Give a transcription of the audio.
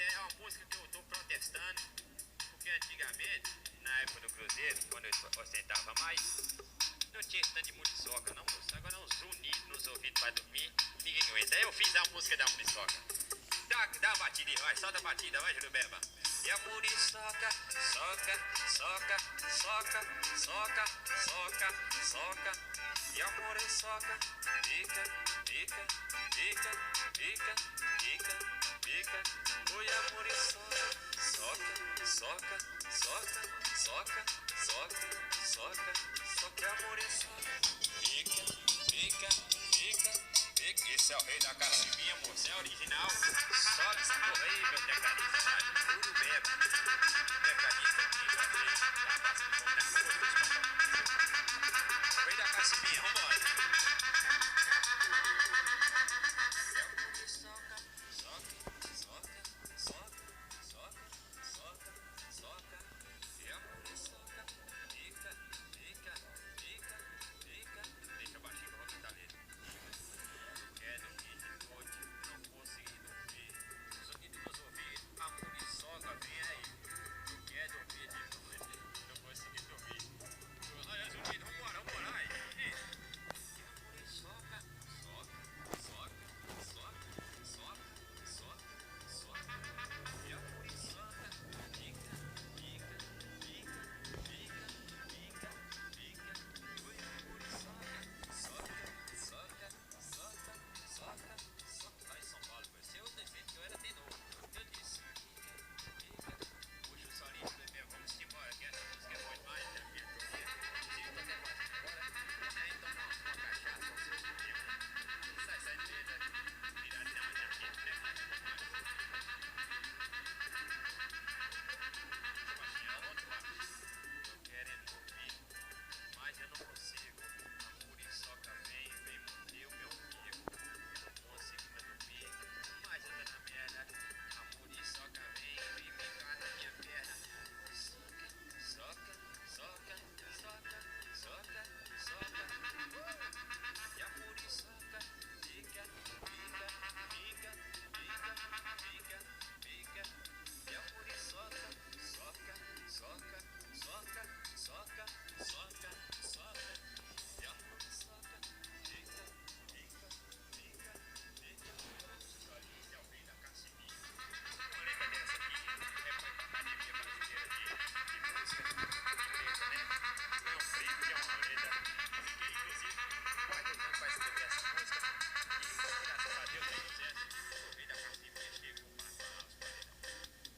é uma música que eu tô protestando, porque antigamente, na época do Cruzeiro, quando eu ostentava mais, não tinha esse tanto de muriçoca, não, moço. Agora é um zunido nos ouvidos pra dormir, ninguém aguenta. Aí eu fiz a música da muriçoca. Dá uma batida aí, vai, solta a batida, vai, Jurubeba. E a muriçoca, soca, soca, soca, soca, soca, soca. E a muriçoca, pica, pica, pica, pica, pica, pica. Oi, a muriçoca, soca, soca, soca, soca, soca, soca, soca. E a muriçoca, pica, pica, pica, pica. Esse é o rei da cacimbinha, moço, é original. Sobe essa porra aí, meu tecladista.